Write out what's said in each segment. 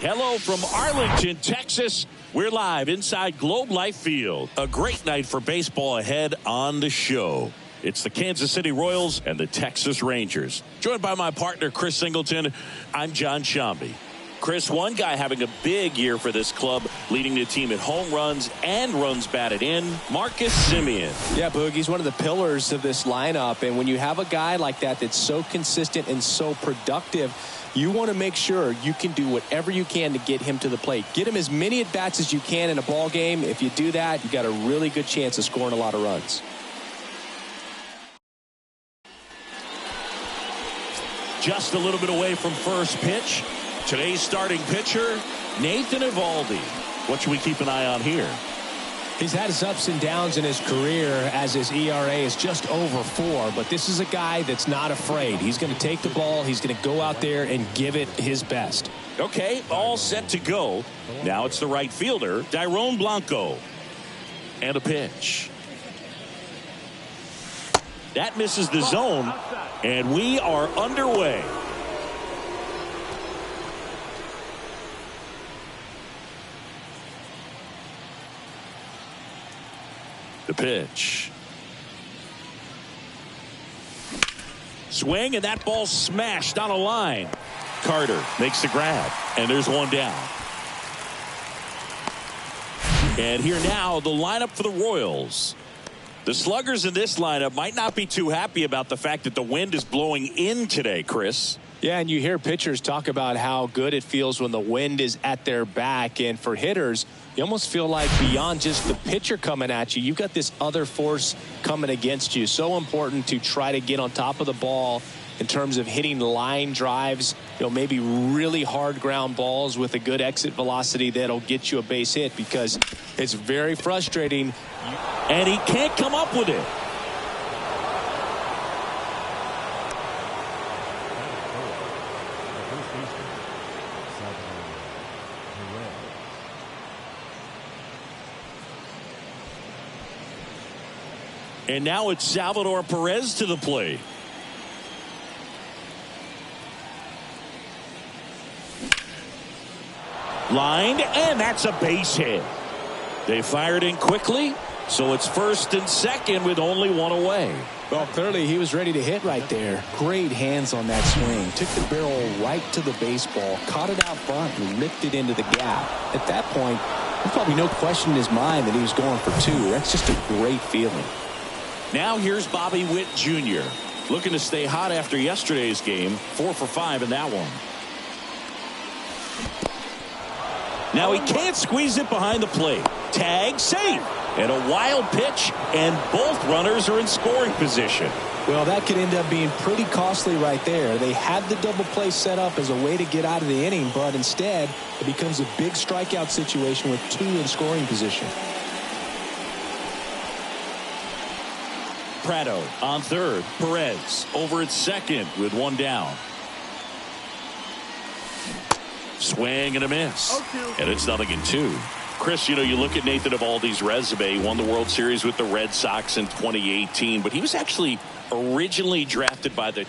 Hello from Arlington, Texas. We're live inside Globe Life Field. A great night for baseball ahead on the show. It's the Kansas City Royals and the Texas Rangers. Joined by my partner, Chris Singleton. I'm John Shambi. Chris, one guy having a big year for this club, leading the team in home runs and runs batted in, Marcus Semien. Yeah, Boog, he's one of the pillars of this lineup. And when you have a guy like that that's so consistent and so productive, you want to make sure you can do whatever you can to get him to the plate. Get him as many at-bats as you can in a ball game. If you do that, you got a really good chance of scoring a lot of runs. Just a little bit away from first pitch. Today's starting pitcher, Nathan Eovaldi. What should we keep an eye on here? He's had his ups and downs in his career as his ERA is just over 4. But this is a guy that's not afraid. He's going to take the ball. He's going to go out there and give it his best. Okay, all set to go. Now it's the right fielder, Dairon Blanco. And a pitch. That misses the zone. And we are underway. The pitch. Swing, and that ball smashed on a line. Carter makes the grab, and there's one down. And here now, the lineup for the Royals. The sluggers in this lineup might not be too happy about the fact that the wind is blowing in today, Chris. Yeah, and you hear pitchers talk about how good it feels when the wind is at their back. And for hitters, you almost feel like beyond just the pitcher coming at you, you've got this other force coming against you. So important to try to get on top of the ball in terms of hitting line drives, maybe really hard ground balls with a good exit velocity that'll get you a base hit, because it's very frustrating. And he can't come up with it. And now it's Salvador Perez to the plate. Lined, and that's a base hit. They fired in quickly, so it's first and second with only one away. Well, clearly he was ready to hit right there. Great hands on that swing. Took the barrel right to the baseball, caught it out front, and ripped it into the gap. At that point, there's probably no question in his mind that he was going for 2. That's just a great feeling. Now here's Bobby Witt Jr. looking to stay hot after yesterday's game. 4 for 5 in that one. Now he can't squeeze it behind the plate. Tag, safe. And a wild pitch, and both runners are in scoring position. Well, that could end up being pretty costly right there. They had the double play set up as a way to get out of the inning, but instead it becomes a big strikeout situation with 2 in scoring position. Prado on third. Perez over at second with 1 down. Swing and a miss. And it's 0-2. Chris, you look at Nathan Eovaldi's resume. He won the World Series with the Red Sox in 2018, but he was actually originally drafted by the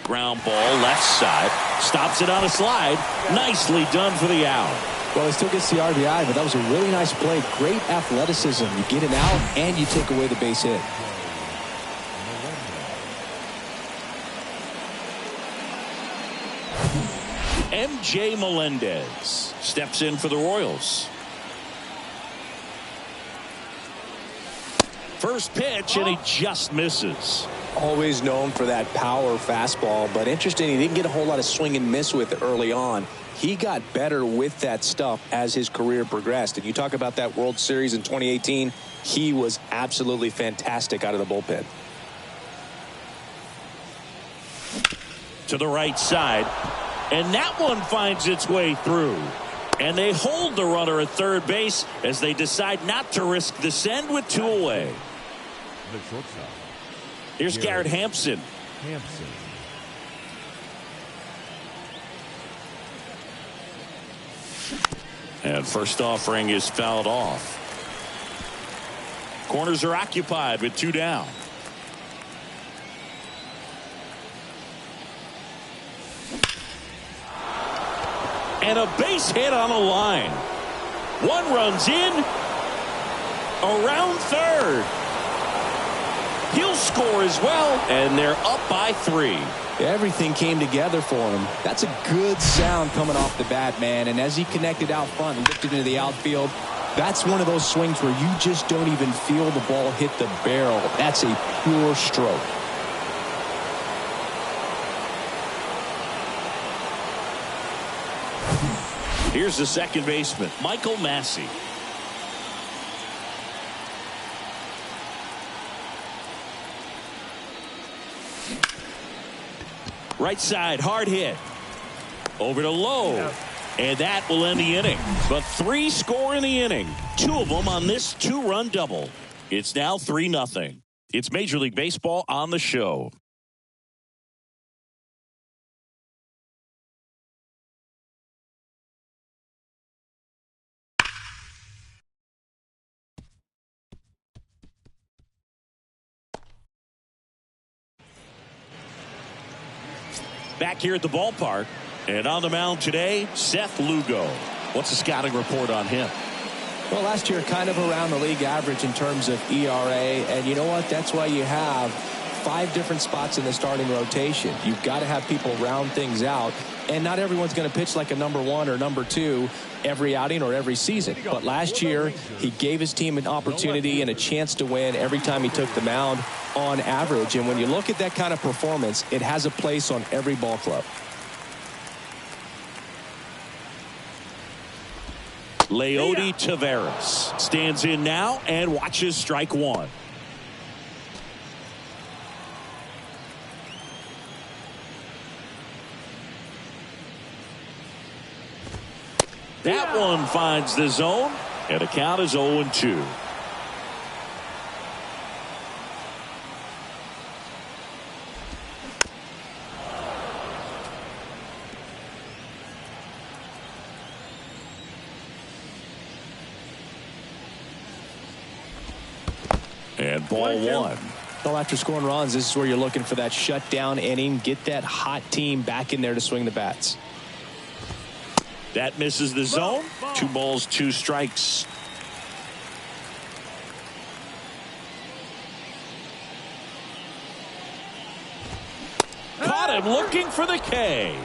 ground ball left side. Stops it on a slide. Nicely done for the out. Well, he still gets the RBI, but that was a really nice play. Great athleticism. You get it out and you take away the base hit. MJ Melendez steps in for the Royals. First pitch, and he just misses. Always known for that power fastball, but interesting, he didn't get a whole lot of swing and miss with it early on. He got better with that stuff as his career progressed. And you talk about that World Series in 2018, he was absolutely fantastic out of the bullpen. To the right side. And that one finds its way through. And they hold the runner at third base as they decide not to risk the send with 2 away. Here's Garrett Hampson. And first offering is fouled off. Corners are occupied with 2 down. And a base hit on the line. One runs in. Around third. He'll score as well. And they're up by 3. Everything came together for him. That's a good sound coming off the bat, man. And as he connected out front and lifted into the outfield, that's one of those swings where you just don't even feel the ball hit the barrel. That's a pure stroke. Here's the second baseman, Michael Massey. Right side, hard hit. Over to Lowe. And that will end the inning. But 3 score in the inning. 2 of them on this 2-run double. It's now 3-0. It's Major League Baseball on the show. Back here at the ballpark. And on the mound today, Seth Lugo. What's the scouting report on him? Well, last year kind of around the league average in terms of ERA. And you know what? That's why you have 5 different spots in the starting rotation. You've got to have people round things out. And not everyone's going to pitch like a number 1 or number 2 every outing or every season. But last year, he gave his team an opportunity and a chance to win every time he took the mound on average. And when you look at that kind of performance, it has a place on every ball club. Leody Taveras stands in now and watches strike 1. That one finds the zone, and the count is 0-2. And ball 1. Well, after scoring runs, this is where you're looking for that shutdown inning. Get that hot team back in there to swing the bats. That misses the zone. 2 balls, 2 strikes. Caught him looking for the K.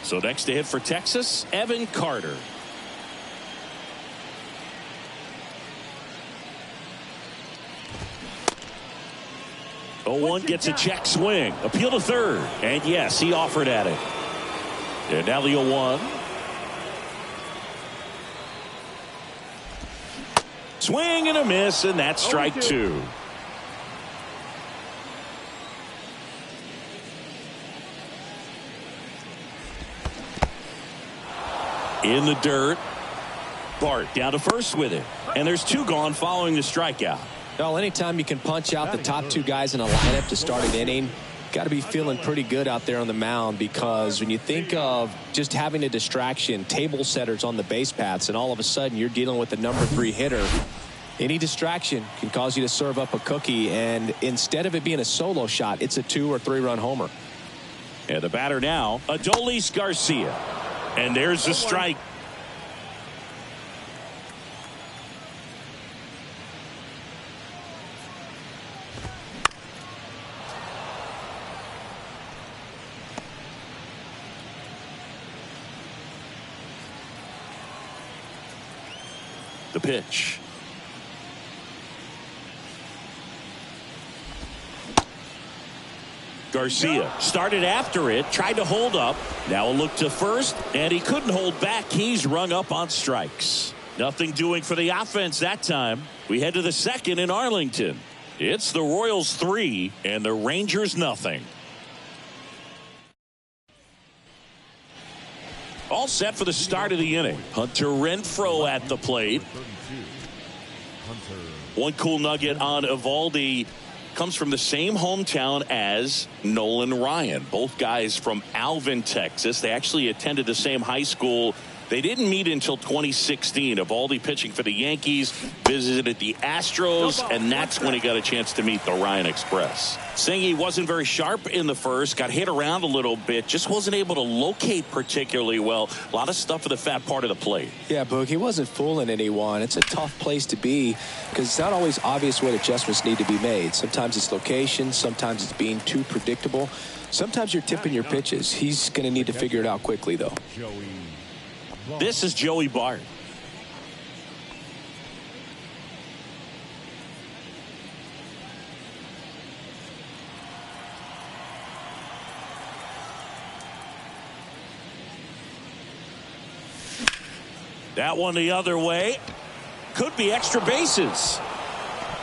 So next to hit for Texas, Evan Carter. One gets a check swing. Appeal to third. And yes, he offered at it. And now the 0-1. Swing and a miss, and that's strike 2. In the dirt. Bart down to first with it. And there's 2 gone following the strikeout. Well, anytime you can punch out the top 2 guys in a lineup to start an inning, got to be feeling pretty good out there on the mound, because when you think of just having a distraction, table setters on the base paths, and all of a sudden you're dealing with the number 3 hitter, any distraction can cause you to serve up a cookie, and instead of it being a solo shot, it's a 2 or 3 run homer. And the batter now, Adolis Garcia. And there's the strike. The pitch. Garcia started after it, tried to hold up. Now a look to first, and he couldn't hold back. He's rung up on strikes. Nothing doing for the offense that time. We head to the second in Arlington. It's the Royals 3 and the Rangers nothing. All set for the start of the inning. Hunter Renfroe at the plate. One cool nugget on Eovaldi comes from the same hometown as Nolan Ryan. Both guys from Alvin, Texas. They actually attended the same high school They didn't meet until 2016. Eovaldi pitching for the Yankees, visited the Astros, and that's when he got a chance to meet the Ryan Express. Saying he wasn't very sharp in the first, got hit around a little bit, just wasn't able to locate particularly well. A lot of stuff for the fat part of the plate. Yeah, Boog, he wasn't fooling anyone. It's a tough place to be because it's not always obvious what adjustments need to be made. Sometimes it's location, sometimes it's being too predictable. Sometimes you're tipping your pitches. He's going to need to figure it out quickly, though. This is Joey Bart. That one the other way. Could be extra bases.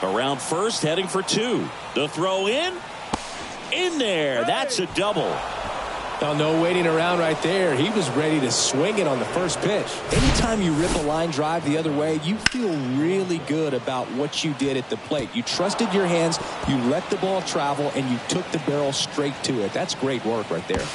Around first, heading for two. The throw in there. That's a double. Now, no waiting around right there. He was ready to swing it on the first pitch. Anytime you rip a line drive the other way, you feel really good about what you did at the plate. You trusted your hands, you let the ball travel, and you took the barrel straight to it. That's great work right there.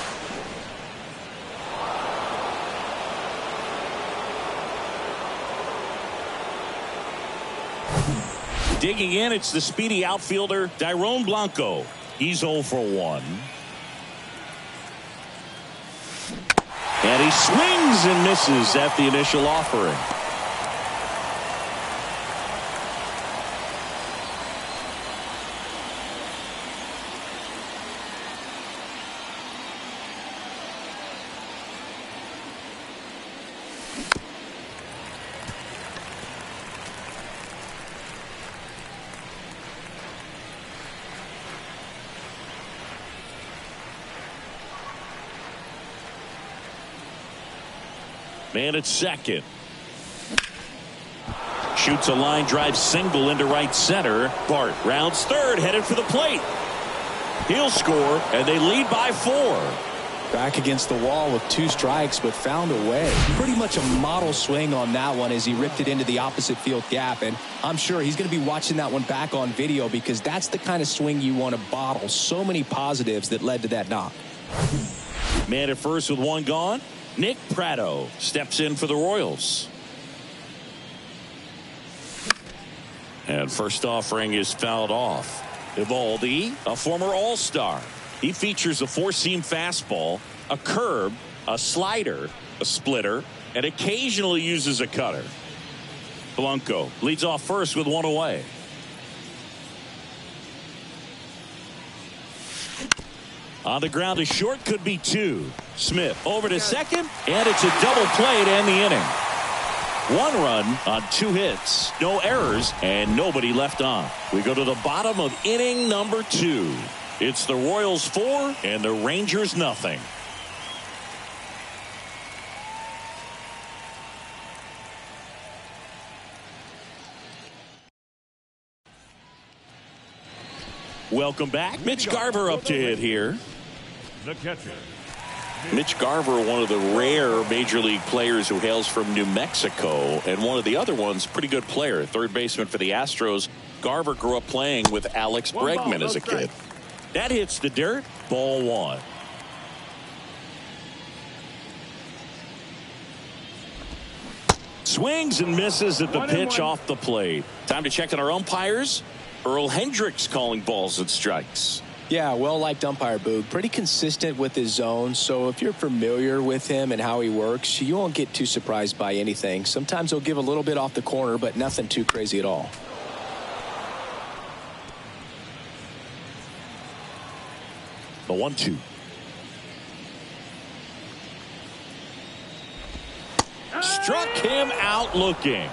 Digging in, it's the speedy outfielder, Dairon Blanco. He's 0 for 1. And he swings and misses at the initial offering. Man at second. Shoots a line drive single into right center. Bart rounds third, headed for the plate. He'll score, and they lead by 4. Back against the wall with 2 strikes, but found a way. Pretty much a model swing on that one as he ripped it into the opposite field gap. And I'm sure he's going to be watching that one back on video because that's the kind of swing you want to bottle. So many positives that led to that knock. Man at first with 1 gone. Nick Pratto steps in for the Royals. And first offering is fouled off. Eovaldi, a former All-Star. He features a 4-seam fastball, a curve, a slider, a splitter, and occasionally uses a cutter. Blanco leads off first with 1 away. On the ground to short, could be 2. Smith over to second, and it's a double play to end the inning. 1 run on 2 hits, no errors, and nobody left on. We go to the bottom of inning number 2. It's the Royals 4 and the Rangers nothing. Welcome back. Mitch Garver up to hit here. The catcher. Mitch Garver, one of the rare major league players who hails from New Mexico, and one of the other ones, pretty good player, third baseman for the Astros. Garver grew up playing with Alex Bregman as a kid. That hits the dirt. Ball 1. Swings and misses at the pitch off the plate. Time to check on our umpires. Earl Hendricks calling balls and strikes. Yeah, well-liked umpire, Boog. Pretty consistent with his zone, so if you're familiar with him and how he works, you won't get too surprised by anything. Sometimes he'll give a little bit off the corner, but nothing too crazy at all. The 1-2. Struck him out looking.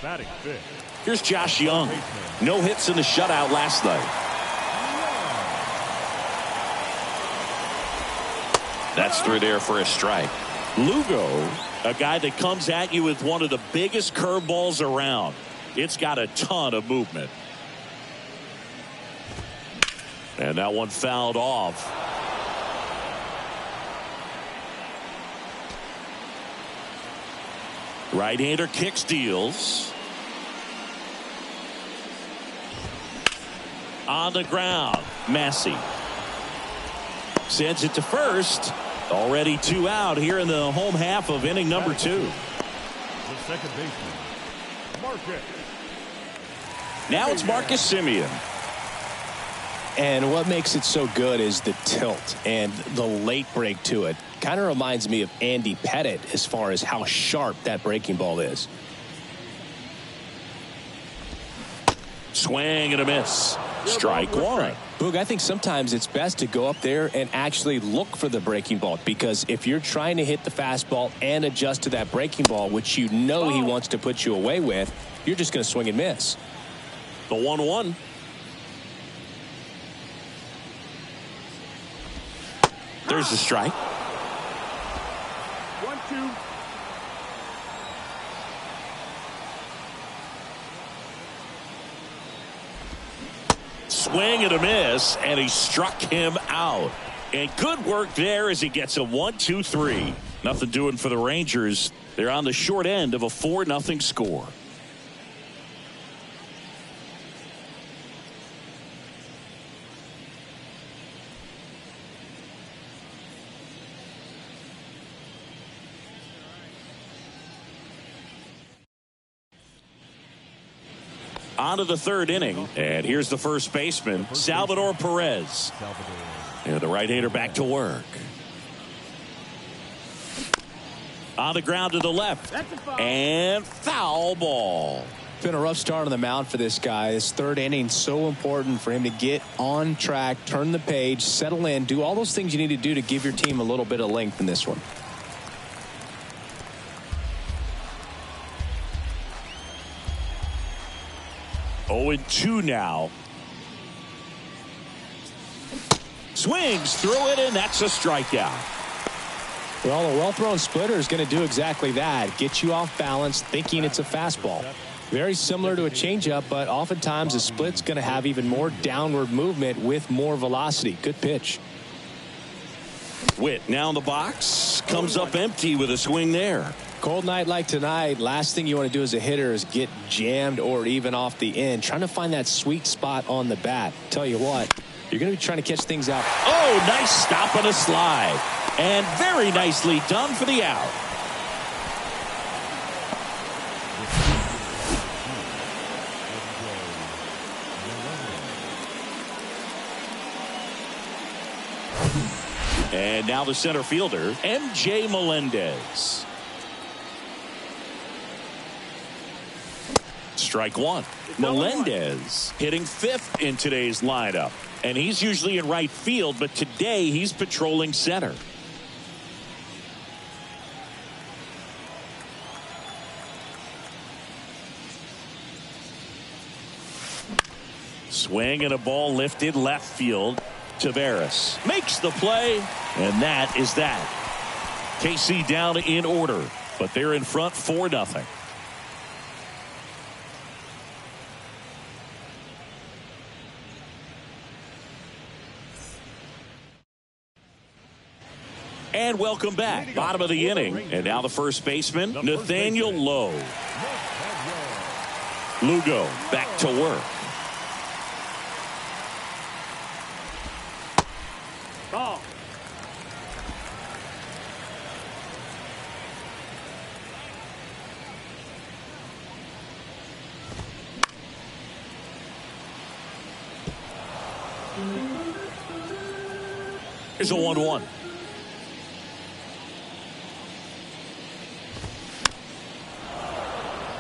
Batting fifth. Here's Josh Young. No hits in the shutout last night. That's through there for a strike. Lugo, a guy that comes at you with one of the biggest curveballs around. It's got a ton of movement. And that one fouled off. Right-hander kicks, deals. On the ground, Massey sends it to first, Already 2 out here in the home half of inning number 2. The second baseman, Marcotte. Now it's Marcus Semien. And what makes it so good is the tilt and the late break to it. Kind of reminds me of Andy Pettit as far as how sharp that breaking ball is. Swing and a miss. Strike one. Boog, I think sometimes it's best to go up there and actually look for the breaking ball, because if you're trying to hit the fastball and adjust to that breaking ball, which you know he wants to put you away with, you're just going to swing and miss. The 1-1. There's the strike. 1-2. Swing and a miss, and he struck him out. And good work there as he gets a 1-2-3. Nothing doing for the Rangers. They're on the short end of a 4-0 score. On to the third inning, and here's the first baseman, Salvador Perez. And the right-hander back to work. On the ground to the left, and foul ball. It's been a rough start on the mound for this guy. This third inning, so important for him to get on track, turn the page, settle in, do all those things you need to do to give your team a little bit of length in this one. Oh, 0-2 now. Swings through it, and that's a strikeout. Well, a well-thrown splitter is going to do exactly that. Get you off balance, thinking it's a fastball. Very similar to a changeup, but oftentimes a split's going to have even more downward movement with more velocity. Good pitch. Witt now in the box. Comes up empty with a swing there. Cold night like tonight, last thing you want to do as a hitter is get jammed or even off the end. Trying to find that sweet spot on the bat. Tell you what, you're going to be trying to catch things out. Oh, nice stop on a slide. And very nicely done for the out. And now the center fielder, M.J. Melendez. Strike one. Melendez hitting 5th in today's lineup. And he's usually in right field, but today he's patrolling center. Swing and a ball lifted left field. Taveras makes the play, and that is that. KC down in order, but they're in front 4-0. And welcome back. Bottom of the inning. And now the first baseman, Nathaniel Lowe. Lugo back to work. Ball. Here's a 1-1.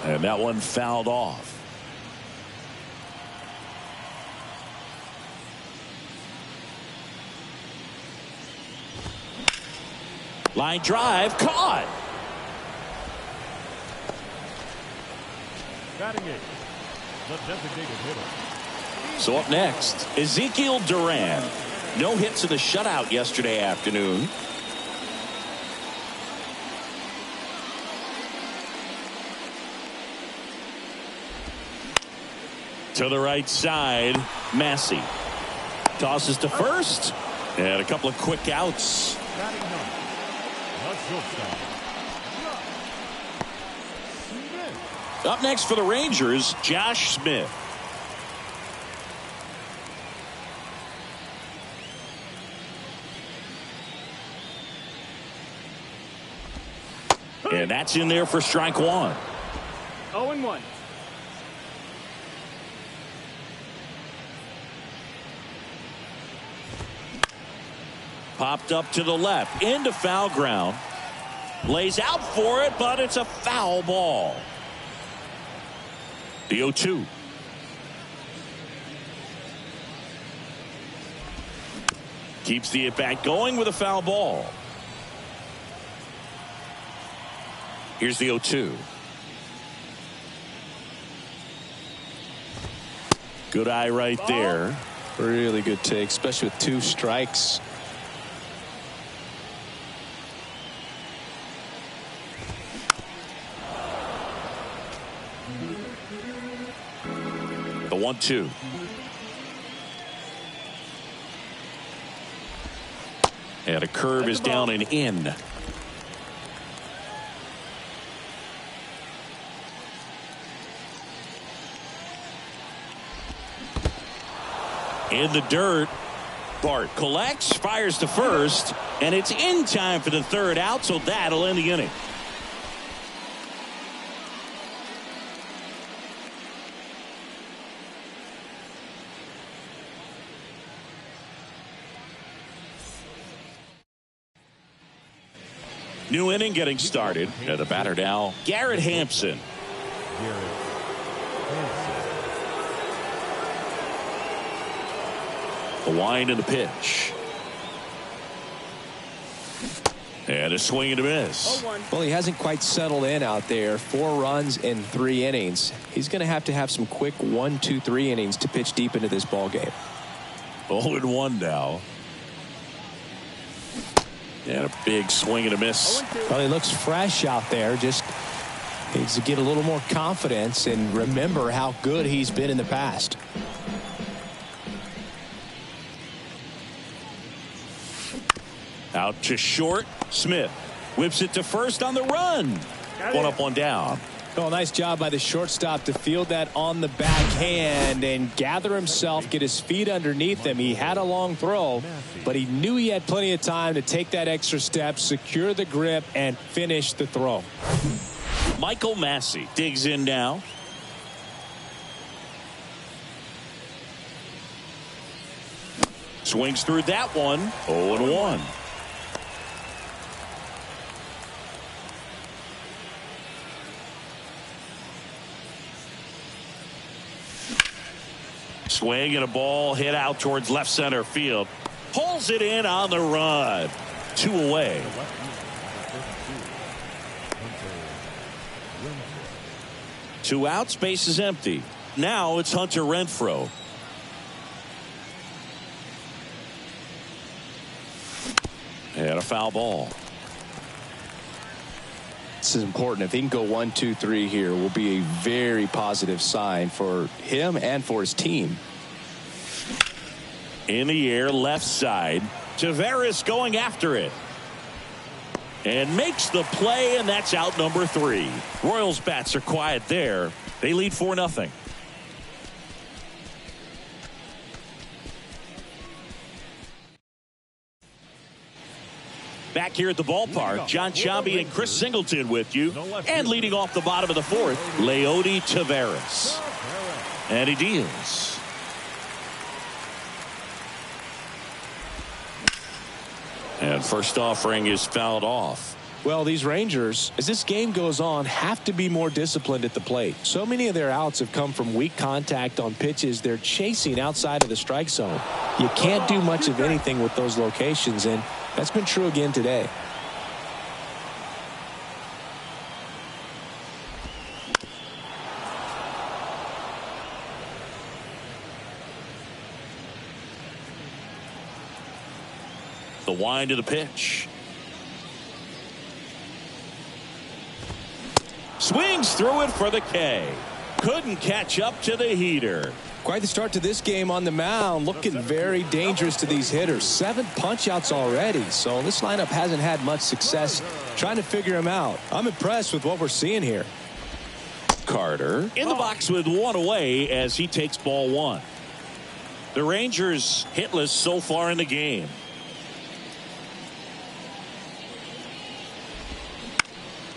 And that one fouled off. Line drive caught. Batting it, the designated hitter. So up next, Ezekiel Duran. No hits in the shutout yesterday afternoon. To the right side, Massey tosses to first, and a couple of quick outs. Batting ninth, the shortstop. Smith. Up next for the Rangers, Josh Smith. And that's in there for strike one. 0-1. Popped up to the left, into foul ground. Lays out for it, but it's a foul ball. The 0-2. Keeps the at-bat going with a foul ball. Here's the 0-2. Good eye right there. Really good take, especially with 2 strikes. The 1-2. And a curve is down and in. In the dirt. Bart collects, fires to first, and it's in time for the third out, so that'll end the inning. New inning getting started. And the batter now, Garrett Hampson. The wind and the pitch. And a swing and a miss. Well, he hasn't quite settled in out there. 4 runs in 3 innings. He's going to have some quick 1, 2, 3 innings to pitch deep into this ball game. 0-1 now. And a big swing and a miss. Well, he looks fresh out there. Just needs to get a little more confidence and remember how good he's been in the past. Out to short. Smith whips it to first on the run. 1 up, 1 down. Oh, nice job by the shortstop to field that on the backhand and gather himself, get his feet underneath him. He had a long throw, but he knew he had plenty of time to take that extra step, secure the grip, and finish the throw. Michael Massey digs in now. Swings through that one. 0-1. Swing and a ball hit out towards left center field. Pulls it in on the run. 2 away. Two out, space is empty. Now it's Hunter Renfroe. And a foul ball. This is important. If he can go 1, 2, 3 here, will be a very positive sign for him and for his team. In the air, left side. Taveras going after it. And makes the play, and that's out number 3. Royals bats are quiet there. They lead 4-0. Back here at the ballpark, John Sciambi and Chris Singleton with you. And leading off the bottom of the 4th, Leody Taveras. And he deals. And first offering is fouled off. Well, these Rangers, as this game goes on, have to be more disciplined at the plate. So many of their outs have come from weak contact on pitches they're chasing outside of the strike zone. You can't do much of anything with those locations, and that's been true again today. The wind of the pitch. Swings through it for the K. Couldn't catch up to the heater. Quite the start to this game on the mound. Looking very dangerous to these hitters. 7 punch-outs already. So this lineup hasn't had much success trying to figure him out. I'm impressed with what we're seeing here. Carter in the box with 1 away as he takes ball 1. The Rangers hitless so far in the game.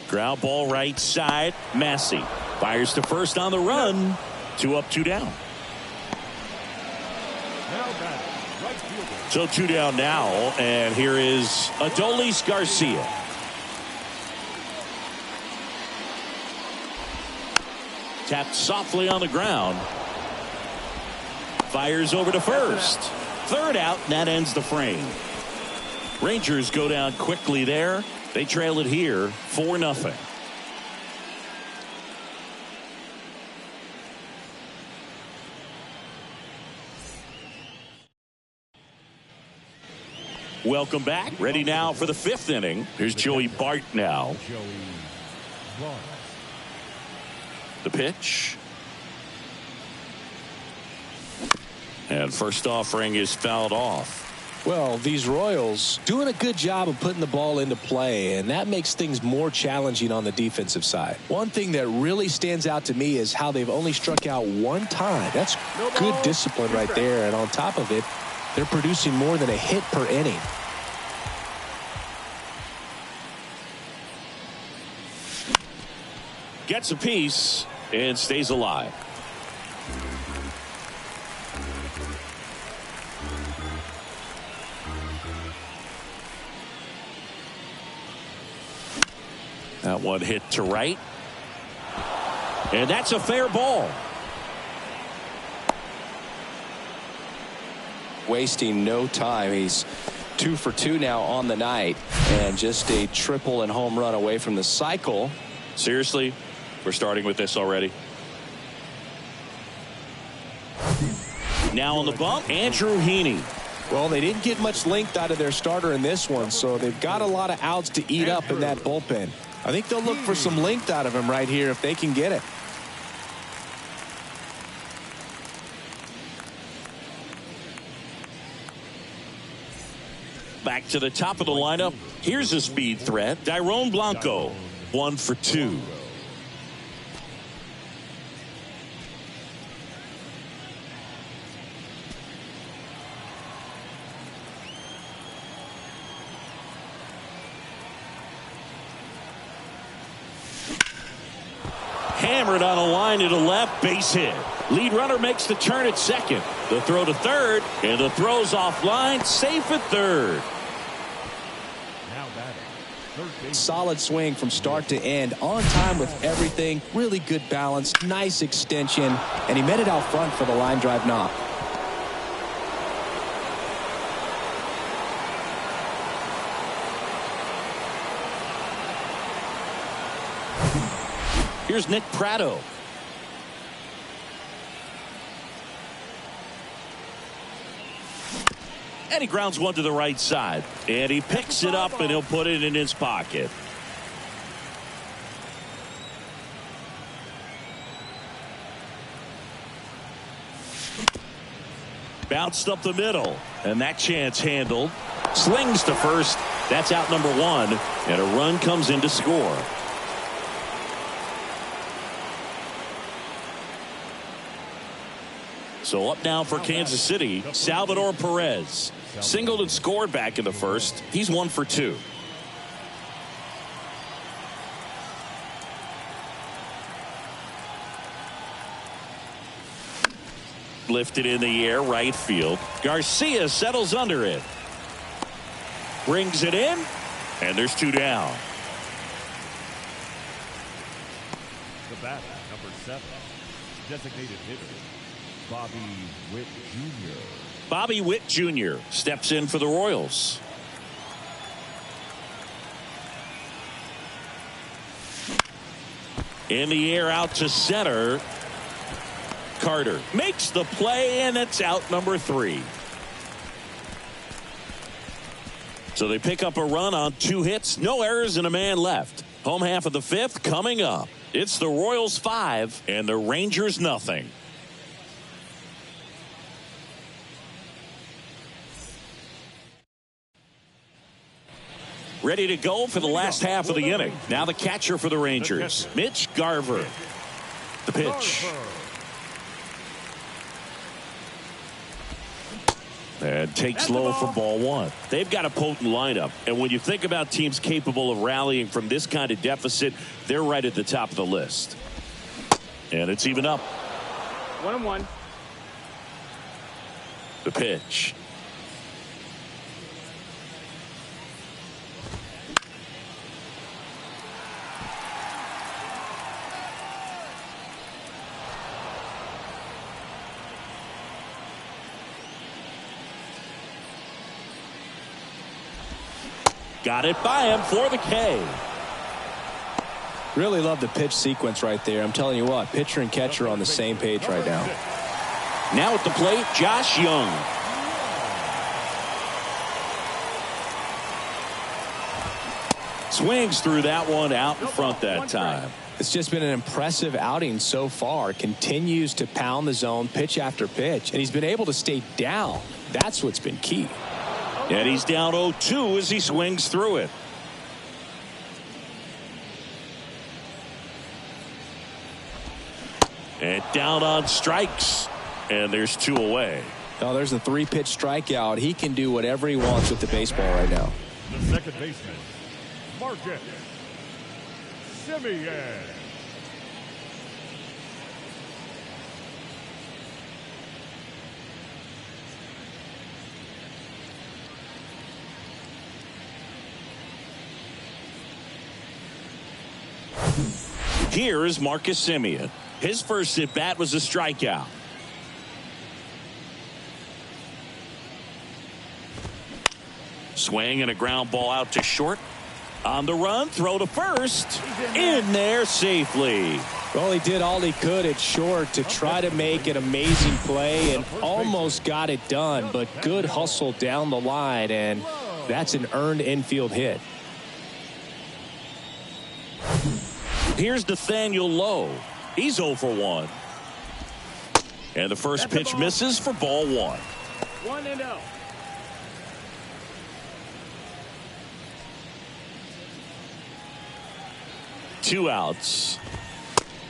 Ground ball right side. Massey fires to first on the run. 2 up, 2 down. Now batting, right fielder. So 2 down now, and here is Adolis Garcia. Tapped softly on the ground. Fires over to first. Third out, and that ends the frame. Rangers go down quickly there. They trail it here 4-0. Welcome back. Ready now for the 5th inning. Here's Joey Bart now. Joey Bart. The pitch. And first offering is fouled off. Well, these Royals doing a good job of putting the ball into play, and that makes things more challenging on the defensive side. One thing that really stands out to me is how they've only struck out 1 time. That's good discipline right there, and on top of it, they're producing more than a hit per inning. Gets a piece and stays alive. That one hit to right. And that's a fair ball. Wasting no time. He's 2 for 2 now on the night, and just a triple and home run away from the cycle. Seriously, we're starting with this already. Now on the bump, Andrew Heaney. Well, they didn't get much length out of their starter in this one, so they've got a lot of outs to eat up in that bullpen. I think they'll look for some length out of him right here if they can get it. Back to the top of the lineup. Here's a speed threat. Dairon Blanco, 1 for 2. Hammered on a line to the left, base hit. Lead runner makes the turn at second. The throw to third, and the throw's offline, safe at third. Now batting, third base. Solid swing from start to end, on time with everything, really good balance, nice extension, and he met it out front for the line drive knock. Here's Nick Pratto. And he grounds one to the right side. And he picks it up and he'll put it in his pocket. Bounced up the middle. And that chance handled. Slings to first. That's out number 1. And a run comes in to score. So up now for Kansas City, Salvador Perez. Singled and scored back in the first. He's 1 for 2. Lifted in the air, right field. Garcia settles under it. Brings it in, and there's 2 down. The batter, number 7, designated hitter, Bobby Witt Jr. Bobby Witt Jr. steps in for the Royals. In the air out to center. Carter makes the play, and it's out number 3. So they pick up a run on 2 hits, no errors, and a man left. Home half of the 5th coming up. It's the Royals 5 and the Rangers nothing. Ready to go for the last half of the inning. Now the catcher for the Rangers, Mitch Garver. The pitch. And takes low for ball one. They've got a potent lineup. And when you think about teams capable of rallying from this kind of deficit, they're right at the top of the list. And it's even up. 1-1. The pitch. Got it by him for the K. Really love the pitch sequence right there. I'm telling you what, pitcher and catcher on the same page right now. Now at the plate, Josh Young. Swings through that one out in front that time. It's just been an impressive outing so far. Continues to pound the zone pitch after pitch, and he's been able to stay down. That's what's been key. And he's down 0-2 as he swings through it. And down on strikes. And there's 2 away. Oh, there's a 3-pitch strikeout. He can do whatever he wants with the baseball right now. The second baseman, Marcotte and I. Here is Marcus Semien. His first at bat was a strikeout. Swing and a ground ball out to short. On the run, throw to first. In there safely. Well, he did all he could at short to try to make an amazing play and almost got it done, but good hustle down the line, and that's an earned infield hit. Here's Nathaniel Lowe. He's 0 for 1. And the first pitch misses for ball 1. 1-0. Two outs.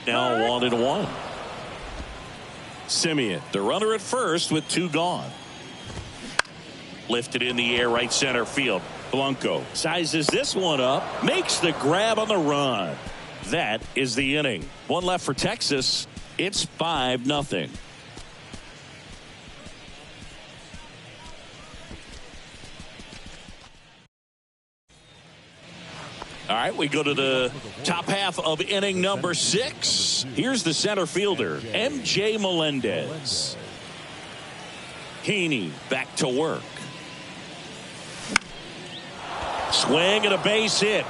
Now 1-1. Semien, the runner at first with 2 gone. Lifted in the air, right center field. Blanco sizes this one up, makes the grab on the run. That is the inning. 1 left for Texas. It's 5-0. All right, we go to the top half of inning number 6. Here's the center fielder, M.J. Melendez. Heaney back to work. Swing and a base hit.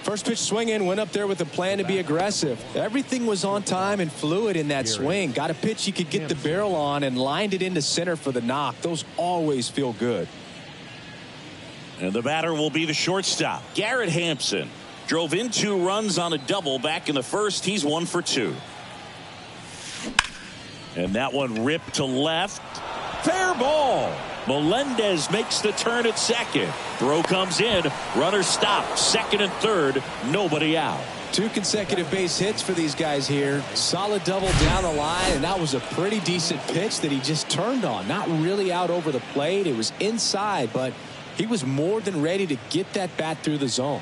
First pitch swing in, went up there with a plan to be aggressive. Everything was on time and fluid in that swing. Got a pitch he could get the barrel on and lined it into center for the knock. Those always feel good. And the batter will be the shortstop, Garrett Hampson. Drove in 2 runs on a double back in the first. He's 1 for 2. And that one ripped to left. Fair ball. Melendez makes the turn at second. Throw comes in. Runner stops. Second and third. Nobody out. 2 consecutive base hits for these guys here. Solid double down the line, and that was a pretty decent pitch that he just turned on. Not really out over the plate. It was inside, but he was more than ready to get that bat through the zone.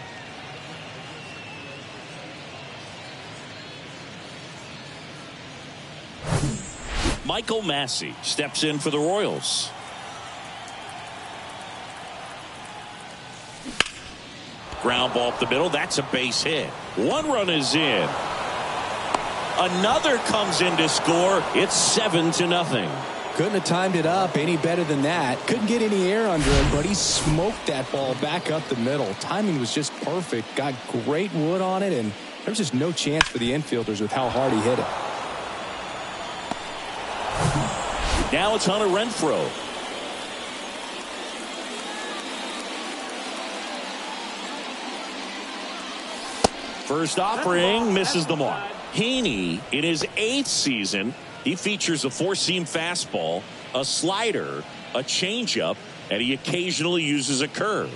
Michael Massey steps in for the Royals. Ground ball up the middle. That's a base hit. 1 run is in. Another comes in to score. It's 7-0. Couldn't have timed it up any better than that. Couldn't get any air under him, but he smoked that ball back up the middle. Timing was just perfect. Got great wood on it, and there was just no chance for the infielders with how hard he hit it. Now it's Hunter Renfroe. First offering misses the mark. Heaney, in his 8th season, he features a 4-seam fastball, a slider, a changeup, and he occasionally uses a curve.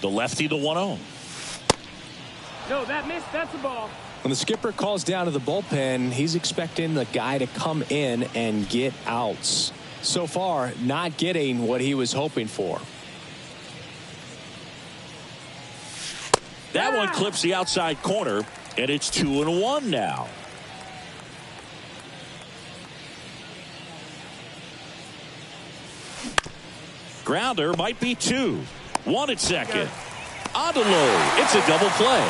The lefty, the 1-0. No, that missed. That's the ball. When the skipper calls down to the bullpen, he's expecting the guy to come in and get outs. So far, not getting what he was hoping for. That one clips the outside corner, and it's 2-1 now. Grounder might be 2. 1 at second. On to low. It's a double play.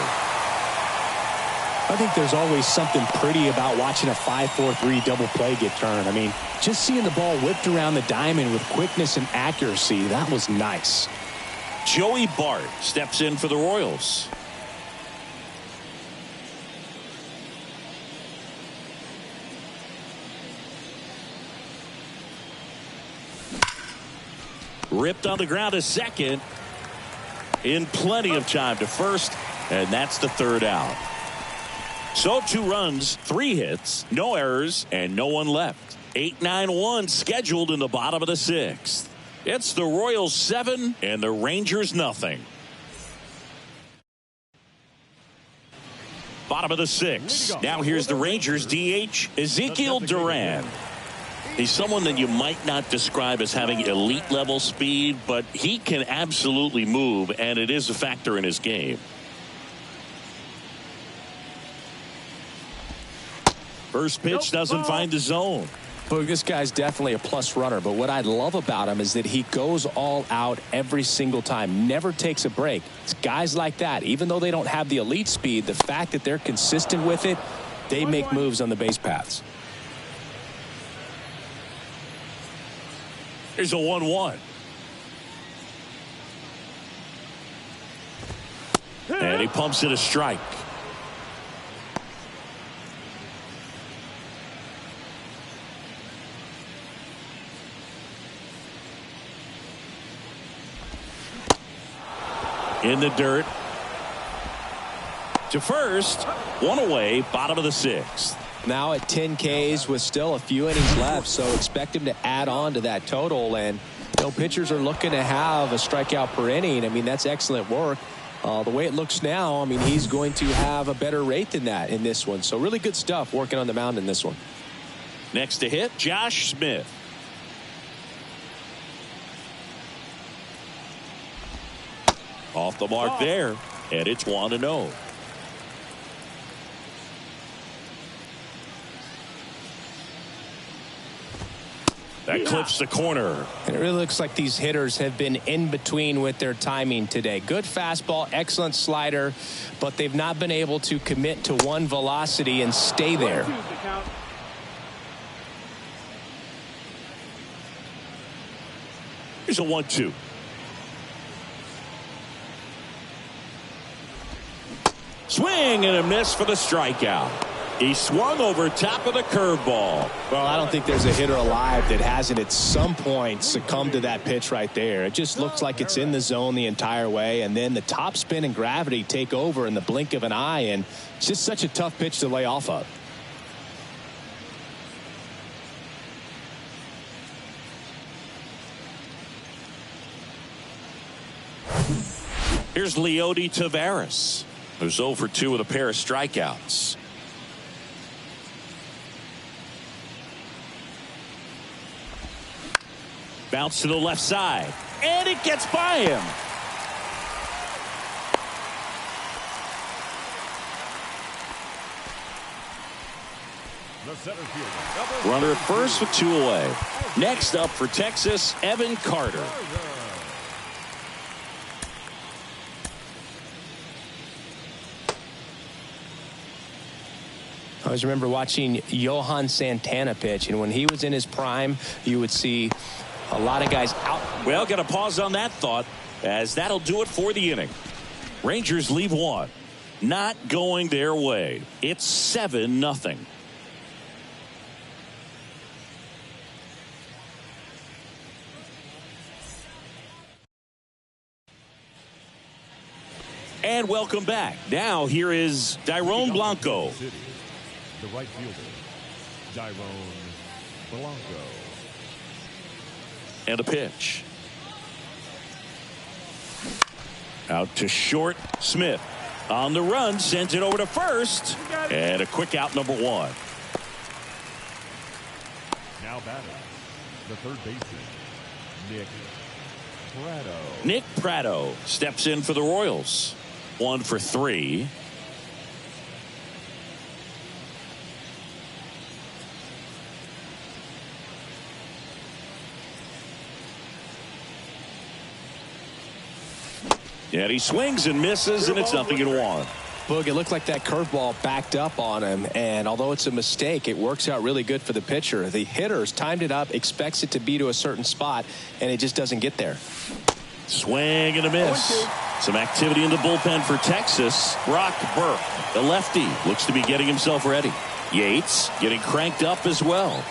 I think there's always something pretty about watching a 5-4-3 double play get turned. I mean, just seeing the ball whipped around the diamond with quickness and accuracy, that was nice. Joey Bart steps in for the Royals. Ripped on the ground to second. In plenty of time to first, and that's the third out. So 2 runs, 3 hits, no errors, and no one left. 8-9-1 scheduled in the bottom of the 6th. It's the Royals 7 and the Rangers nothing. Bottom of the 6th. Now here's the Rangers DH, Ezekiel Duran. He's someone that you might not describe as having elite level speed, but he can absolutely move, and it is a factor in his game. First pitch doesn't find the zone. Look, this guy's definitely a plus runner, but what I love about him is that he goes all out every single time, never takes a break. It's guys like that, even though they don't have the elite speed, the fact that they're consistent with it, they make moves on the base paths. Here's a 1-1. And he pumps it a strike. In the dirt. To first. 1 away. Bottom of the 6th. Now at 10 Ks with still a few innings left, so expect him to add on to that total. And pitchers are looking to have a strikeout per inning. I mean, that's excellent work. The way it looks now, I mean, he's going to have a better rate than that in this one. So really good stuff working on the mound in this one. Next to hit, Josh Smith. Off the mark there, and it's 1-0. That clips the corner. And it really looks like these hitters have been in between with their timing today. Good fastball, excellent slider, but they've not been able to commit to one velocity and stay there. Here's a 1-2. Swing and a miss for the strikeout. He swung over top of the curveball. Well, I don't think there's a hitter alive that hasn't at some point succumbed to that pitch right there. It just looks like it's in the zone the entire way, and then the top spin and gravity take over in the blink of an eye, and it's just such a tough pitch to lay off of. Here's Leody Taveras, who's 0 for 2 with a pair of strikeouts. Bounce to the left side, and it gets by him. The center fielder. Runner at first with 2 away. Next up for Texas, Evan Carter. I always remember watching Johan Santana pitch, and when he was in his prime, you would see a lot of guys out. Well, got to pause on that thought, as that'll do it for the inning. Rangers leave 1. Not going their way. It's 7-0. And welcome back. Now here is Dairon Blanco. The right fielder, Dairon Blanco. And a pitch. Out to short. Smith on the run, sends it over to first, and a quick out, number one. Now batting, the third baseman, Nick Pratto. Nick Pratto steps in for the Royals. 1 for 3. And he swings and misses, and it's 0-1. Boog, it looked like that curveball backed up on him, and although it's a mistake, it works out really good for the pitcher. The hitter's timed it up, expects it to be to a certain spot, and it just doesn't get there. Swing and a miss. Some activity in the bullpen for Texas. Brock Burke, the lefty, looks to be getting himself ready. Yates getting cranked up as well.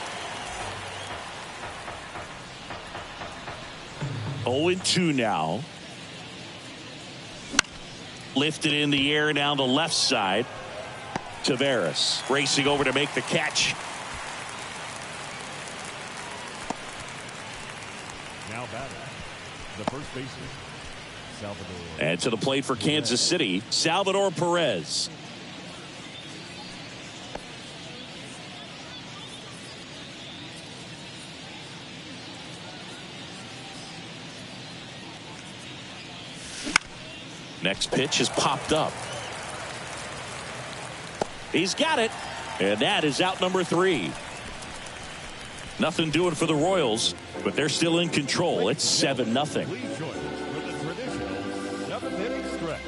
0-2 now. Lifted in the air down the left side. Taveras racing over to make the catch. Now batting, the first baseman, Salvador. And to the plate for Kansas City, Salvador Perez. Next pitch is popped up. He's got it. And that is out, number 3. Nothing doing for the Royals, but they're still in control. It's 7-0. Please join us for the traditional 7th-inning stretch.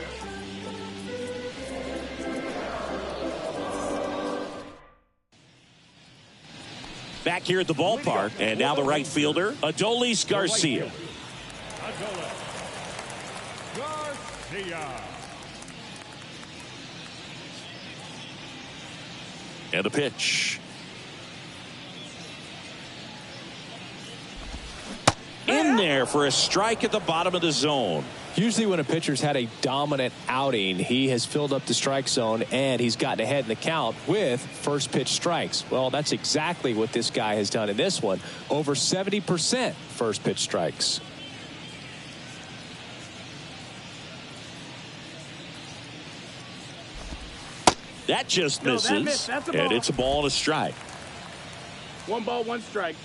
Back here at the ballpark, and now the right fielder, Adolis Garcia. Garcia. And a pitch. In there for a strike at the bottom of the zone. Usually when a pitcher's had a dominant outing, he has filled up the strike zone and he's gotten ahead in the count with first pitch strikes. Well, that's exactly what this guy has done in this one. Over 70% first pitch strikes. That just misses. That's a ball. And it's a ball and a strike. 1 ball, 1 strike.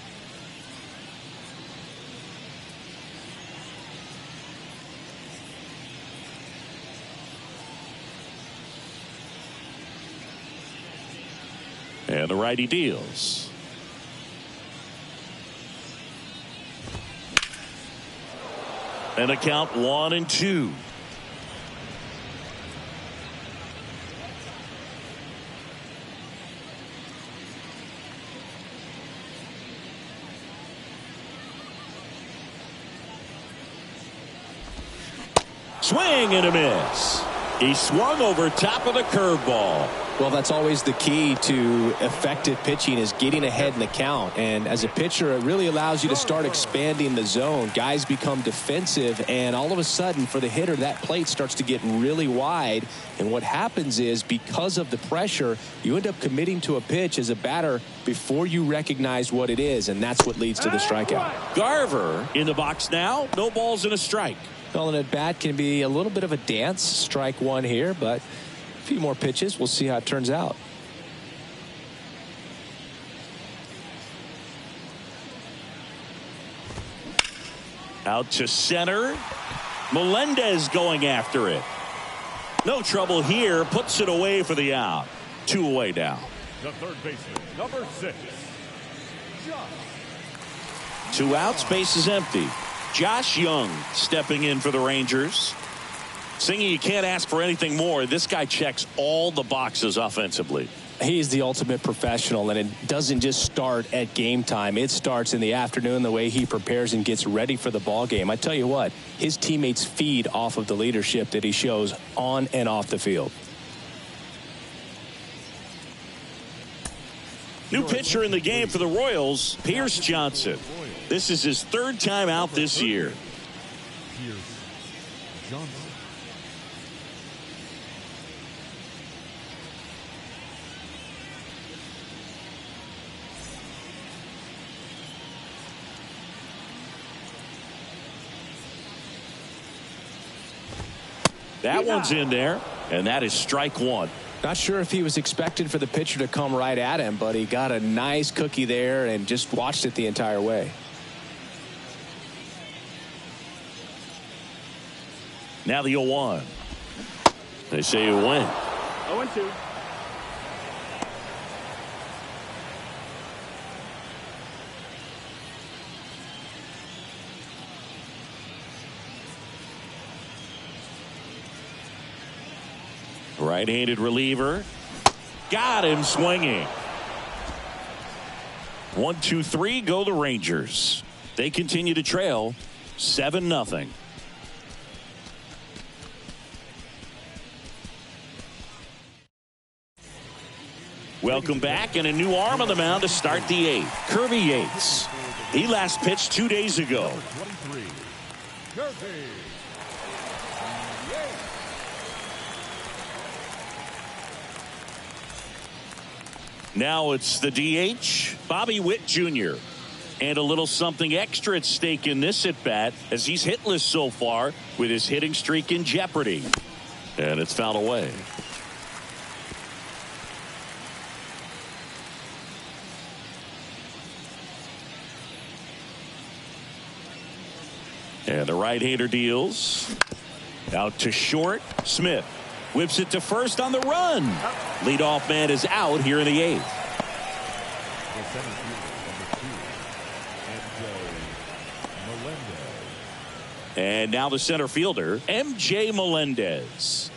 And the righty deals. And a count 1-2. Swing and a miss. He swung over top of the curveball. Well, that's always the key to effective pitching, is getting ahead in the count. And as a pitcher, it really allows you to start expanding the zone. Guys become defensive, and all of a sudden, for the hitter, that plate starts to get really wide. And what happens is, because of the pressure, you end up committing to a pitch as a batter before you recognize what it is, and that's what leads to the strikeout. Garver in the box now. No balls and a strike. Well, an at-bat can be a little bit of a dance. Strike one here, but a few more pitches. We'll see how it turns out. Out to center. Melendez going after it. No trouble here. Puts it away for the out. 2 away now. The third baseman, number 6. 2 outs. Base is empty. Josh Young stepping in for the Rangers. Singing, you can't ask for anything more. This guy checks all the boxes offensively. He's the ultimate professional, and it doesn't just start at game time. It starts in the afternoon, the way he prepares and gets ready for the ball game. I tell you what, his teammates feed off of the leadership that he shows on and off the field. New pitcher in the game for the Royals, Pierce Johnson. This is his 3rd time out this year. Pierce Johnson. That one's in there, and that is strike one. Not sure if he was expected for the pitcher to come right at him, but he got a nice cookie there and just watched it the entire way. Now the 0-1. They say you win. 0-2. Right-handed reliever. Got him swinging. 1-2-3 go the Rangers. They continue to trail 7-0. Welcome back, and a new arm on the mound to start the 8th. Kirby Yates. He last pitched 2 days ago. 23. Kirby. Now it's the DH, Bobby Witt Jr. And a little something extra at stake in this at-bat as he's hitless so far with his hitting streak in jeopardy. And it's fouled away. And the right-hander deals. Out to short. Smith whips it to first on the run. Leadoff man is out here in the 8th. The center fielder, number 2, MJ Melendez. And now the center fielder, MJ Melendez.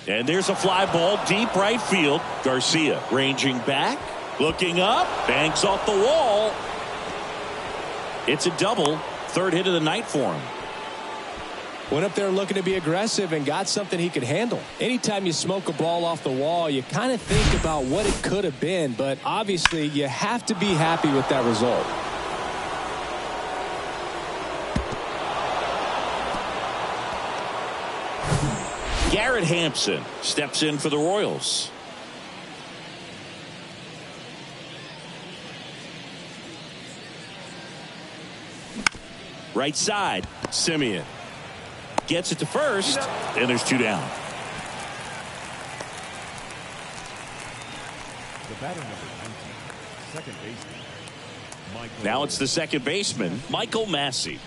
And there's a fly ball deep right field. Garcia ranging back, looking up, banks off the wall. It's a double, 3rd hit of the night for him. Went up there looking to be aggressive and got something he could handle. Anytime you smoke a ball off the wall, you kind of think about what it could have been, but obviously you have to be happy with that result. Garrett Hampson steps in for the Royals. Right side, Simeon gets it to first, and there's 2 down. The batter number 19, second baseman, Michael. Now it's the second baseman, Michael Massey.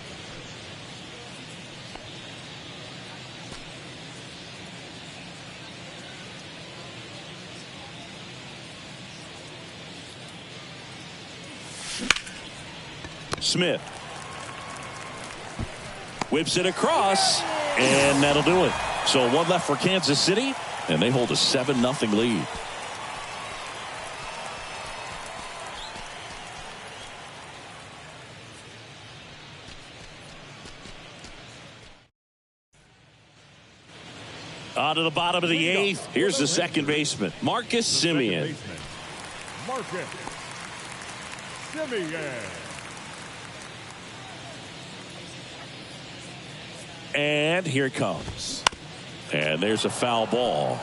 Smith whips it across, and that'll do it. So 1 left for Kansas City, and they hold a 7-0 lead. On to the bottom of the 8th. Here's the second baseman, Marcus Simeon. Marcus Simeon. And here it comes. And there's a foul ball.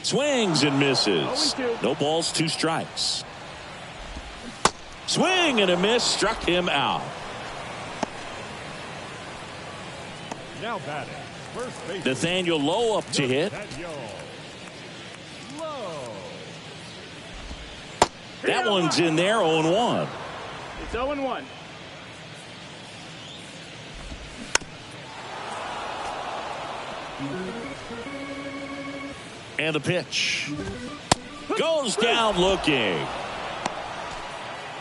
Swings and misses. No balls, 2 strikes. Swing and a miss, struck him out. Now batting, first base. Nathaniel Lowe up to hit. That one's in there, 0-1. It's 0-1. And the pitch. Goes down looking.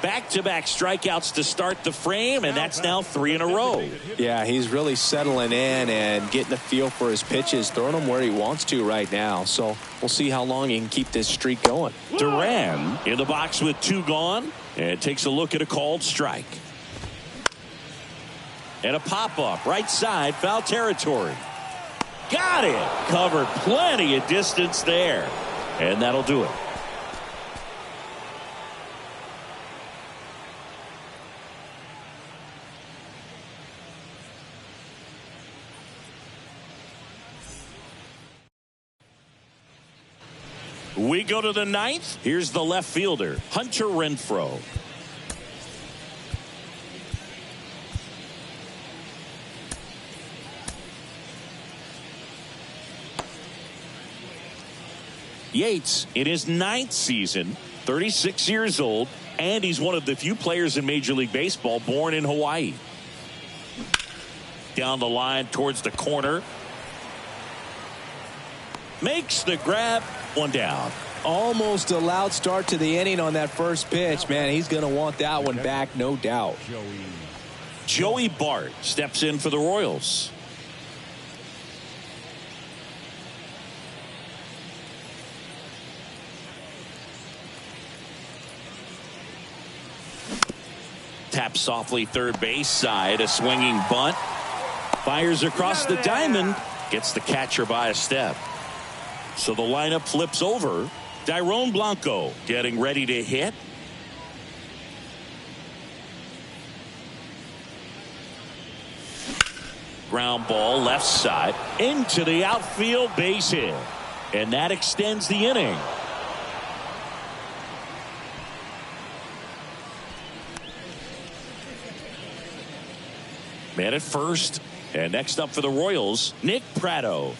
Back-to-back strikeouts to start the frame, and that's now 3 in a row. Yeah, he's really settling in and getting the feel for his pitches, throwing them where he wants to right now. So we'll see how long he can keep this streak going. Duran in the box with 2 gone, and takes a look at a called strike. And a pop-up right side, foul territory. Got it. Covered plenty of distance there, and that'll do it. We go to the ninth. Here's the left fielder, Hunter Renfroe. Yates in his 9th season, 36 years old, and he's one of the few players in Major League Baseball born in Hawaii. Down the line towards the corner. Makes the grab. One down. Almost a loud start to the inning on that first pitch. Man, he's going to want that one back, no doubt. Joey Bart steps in for the Royals. Taps softly third base side. A swinging bunt. Fires across the diamond. Gets the catcher by a step. So the lineup flips over. Dairon Blanco getting ready to hit. Ground ball left side into the outfield, base hit. And that extends the inning. Man at first. And next up for the Royals, Nick Pratto.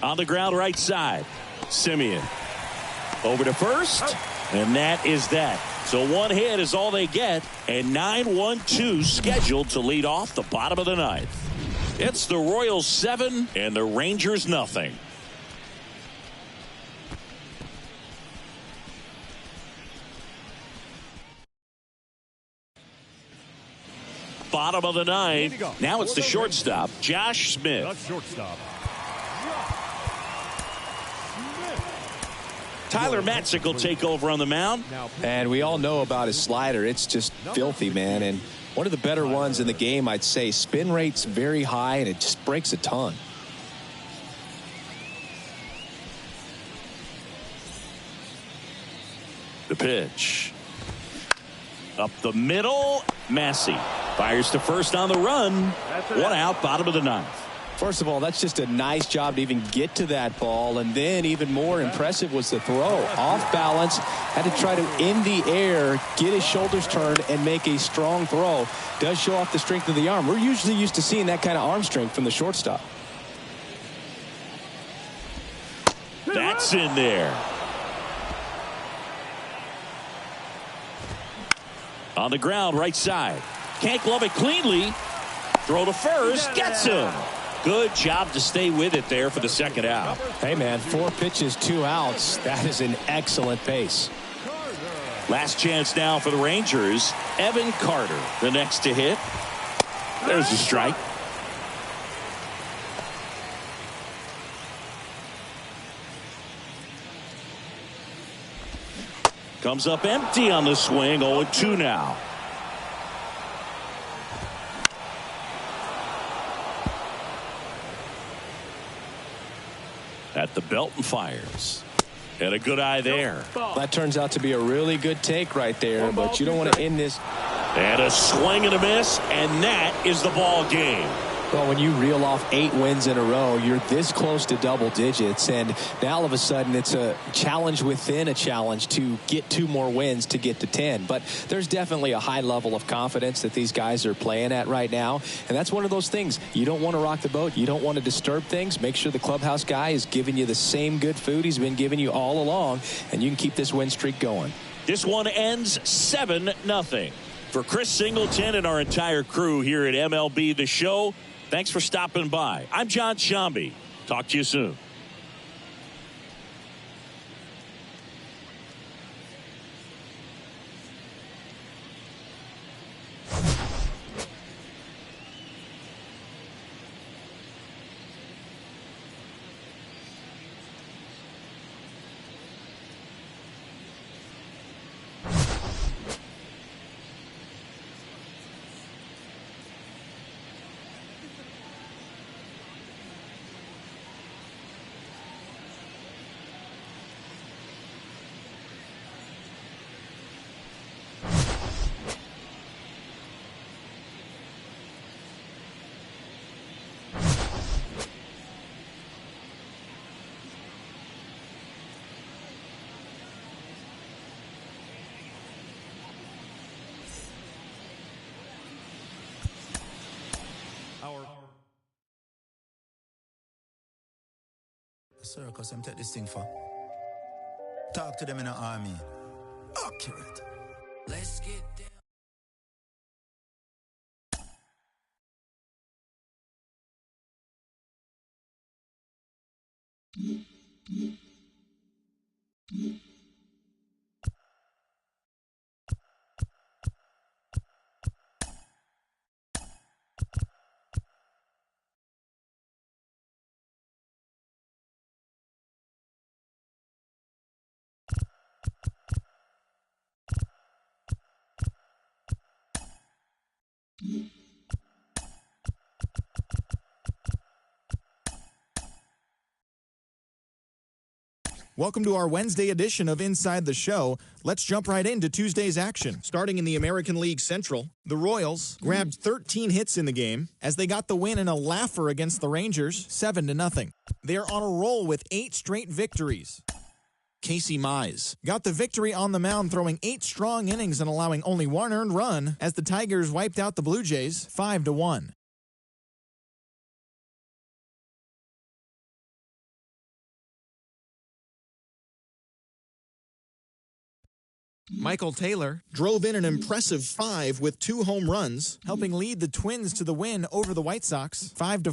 On the ground right side, Simeon. Over to first. And that is that. So one hit is all they get. And 9-1-2 scheduled to lead off the bottom of the ninth. It's the Royals 7 and the Rangers nothing. Bottom of the ninth. Now it's the shortstop, Josh Smith. Tyler Marcotte will take over on the mound. And we all know about his slider. It's just filthy, man. And one of the better ones in the game, I'd say. Spin rate's very high, and it just breaks a ton. The pitch. Up the middle, Massey. Fires to first on the run. One out, bottom of the ninth. First of all, that's just a nice job to even get to that ball. And then even more impressive was the throw. Off balance, had to try to, in the air, get his shoulders turned and make a strong throw. Does show off the strength of the arm. We're usually used to seeing that kind of arm strength from the shortstop. That's in there. On the ground, right side. Can't glove it cleanly. Throw to first. Gets him. Good job to stay with it there for the second out. Hey, man, 4 pitches, 2 outs. That is an excellent pace. Last chance now for the Rangers. Evan Carter, the next to hit. There's the strike. Comes up empty on the swing. 0-2 now. At the belt and fires. And a good eye there. That turns out to be a really good take right there, but you don't want to end this. And a swing and a miss, and that is the ball game. Well, when you reel off 8 wins in a row, you're this close to double digits, and now all of a sudden it's a challenge within a challenge to get 2 more wins to get to 10. But there's definitely a high level of confidence that these guys are playing at right now, and that's one of those things. You don't want to rock the boat. You don't want to disturb things. Make sure the clubhouse guy is giving you the same good food he's been giving you all along, and you can keep this win streak going. This one ends 7-0. For Chris Singleton and our entire crew here at MLB The Show, thanks for stopping by. I'm John Shambi. Talk to you soon. Circus, I'm take this thing for. Talk to them in the army. Accurate. Let's get down. Welcome to our Wednesday edition of Inside the Show. Let's jump right into Tuesday's action. Starting in the American League Central, the Royals grabbed 13 hits in the game as they got the win in a laugher against the Rangers, 7-0. They're on a roll with 8 straight victories. Casey Mize got the victory on the mound, throwing 8 strong innings and allowing only 1 earned run as the Tigers wiped out the Blue Jays 5-1. Michael Taylor drove in an impressive 5 with 2 home runs, helping lead the Twins to the win over the White Sox 5-4.